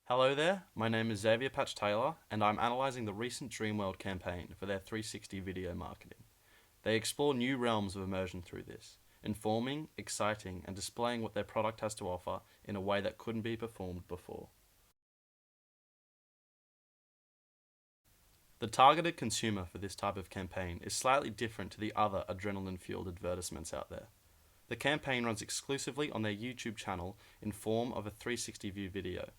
Hello there, my name is Xavier Patch Taylor, and I'm analysing the recent Dreamworld campaign for their 360 video marketing. They explore new realms of immersion through this, informing, exciting, and displaying what their product has to offer in a way that couldn't be performed before. The targeted consumer for this type of campaign is slightly different to the other adrenaline-fueled advertisements out there. The campaign runs exclusively on their YouTube channel in form of a 360 view video.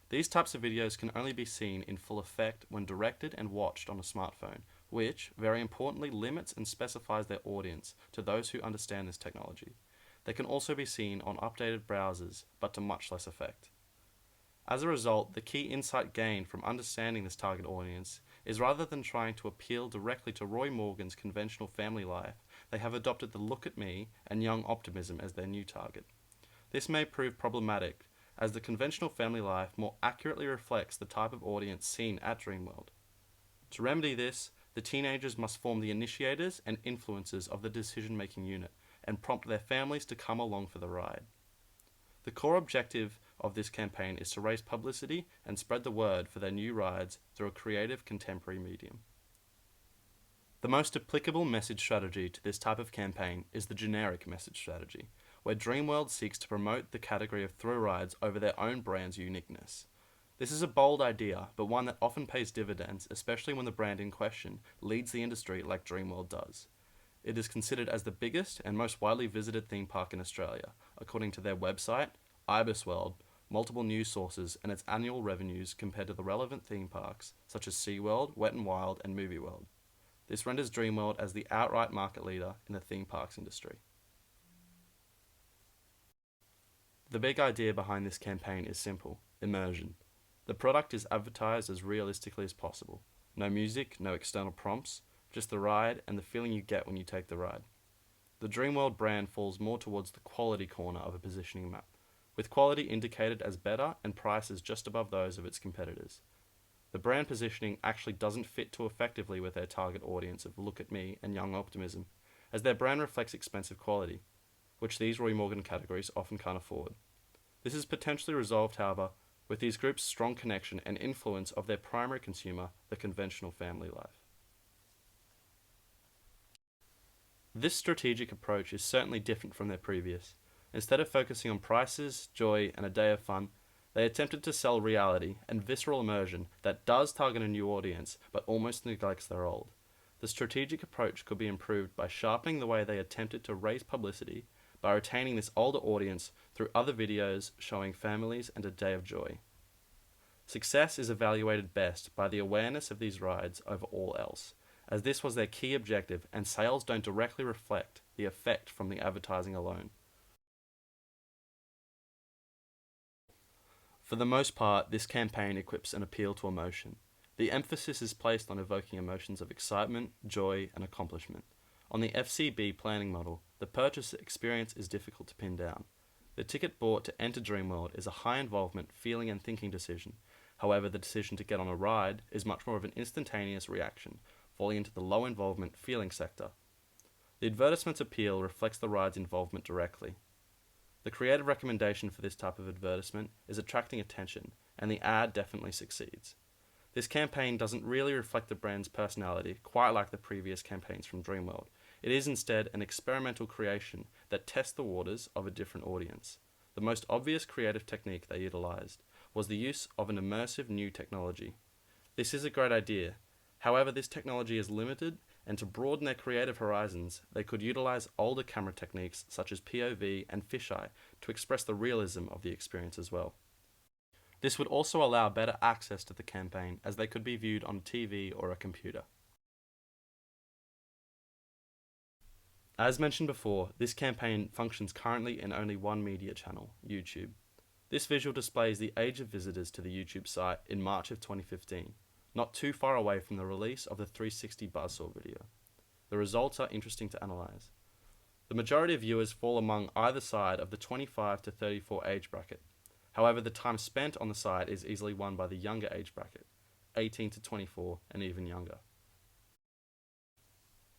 These types of videos can only be seen in full effect when directed and watched on a smartphone, which, very importantly, limits and specifies their audience to those who understand this technology. They can also be seen on updated browsers, but to much less effect. As a result, the key insight gained from understanding this target audience is rather than trying to appeal directly to Roy Morgan's conventional family life, they have adopted the look at me and young optimism as their new target. This may prove problematic, as the conventional family life more accurately reflects the type of audience seen at Dreamworld. To remedy this, the teenagers must form the initiators and influencers of the decision-making unit and prompt their families to come along for the ride. The core objective of this campaign is to raise publicity and spread the word for their new rides through a creative contemporary medium. The most applicable message strategy to this type of campaign is the generic message strategy, where Dreamworld seeks to promote the category of thrill rides over their own brand's uniqueness. This is a bold idea, but one that often pays dividends, especially when the brand in question leads the industry like Dreamworld does. It is considered as the biggest and most widely visited theme park in Australia, according to their website, IBISWorld, multiple news sources, and its annual revenues compared to the relevant theme parks such as SeaWorld, Wet n Wild, and Movie World. This renders Dreamworld as the outright market leader in the theme parks industry. The big idea behind this campaign is simple: immersion. The product is advertised as realistically as possible. No music, no external prompts, just the ride and the feeling you get when you take the ride. The Dreamworld brand falls more towards the quality corner of a positioning map, with quality indicated as better and prices just above those of its competitors. The brand positioning actually doesn't fit too effectively with their target audience of look at me and young optimism, as their brand reflects expensive quality, which these Roy Morgan categories often can't afford. This is potentially resolved, however, with these groups' strong connection and influence of their primary consumer, the conventional family life. This strategic approach is certainly different from their previous. Instead of focusing on prices, joy, and a day of fun, they attempted to sell reality and visceral immersion that does target a new audience, but almost neglects their old. The strategic approach could be improved by sharpening the way they attempted to raise publicity by retaining this older audience through other videos showing families and a day of joy. Success is evaluated best by the awareness of these rides over all else, as this was their key objective, and sales don't directly reflect the effect from the advertising alone. For the most part, this campaign equips an appeal to emotion. The emphasis is placed on evoking emotions of excitement, joy, and accomplishment. On the FCB planning model, the purchase experience is difficult to pin down. The ticket bought to enter Dreamworld is a high involvement feeling and thinking decision. However, the decision to get on a ride is much more of an instantaneous reaction, falling into the low involvement feeling sector. The advertisement's appeal reflects the ride's involvement directly. The creative recommendation for this type of advertisement is attracting attention, and the ad definitely succeeds. This campaign doesn't really reflect the brand's personality quite like the previous campaigns from Dreamworld. It is instead an experimental creation that tests the waters of a different audience. The most obvious creative technique they utilized was the use of an immersive new technology. This is a great idea. However, this technology is limited, and to broaden their creative horizons, they could utilize older camera techniques such as POV and fisheye to express the realism of the experience as well. This would also allow better access to the campaign, as they could be viewed on TV or a computer. As mentioned before, this campaign functions currently in only one media channel, YouTube. This visual displays the age of visitors to the YouTube site in March of 2015, not too far away from the release of the 360 Buzzsaw video. The results are interesting to analyze. The majority of viewers fall among either side of the 25 to 34 age bracket. However, the time spent on the site is easily won by the younger age bracket, 18 to 24 and even younger.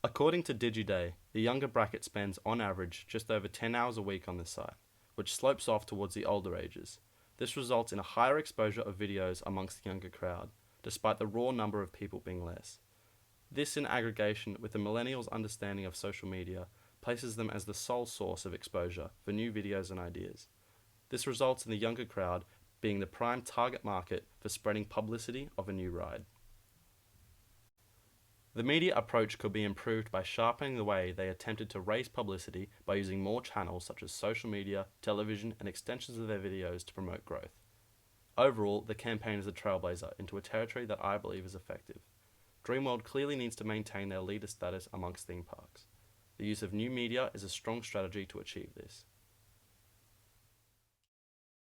According to DigiDay, the younger bracket spends on average just over 10 hours a week on this site, which slopes off towards the older ages. This results in a higher exposure of videos amongst the younger crowd, despite the raw number of people being less. This, in aggregation with the millennials' understanding of social media, places them as the sole source of exposure for new videos and ideas. This results in the younger crowd being the prime target market for spreading publicity of a new ride. The media approach could be improved by sharpening the way they attempted to raise publicity by using more channels such as social media, television, and extensions of their videos to promote growth. Overall, the campaign is a trailblazer into a territory that I believe is effective. Dreamworld clearly needs to maintain their leader status amongst theme parks. The use of new media is a strong strategy to achieve this.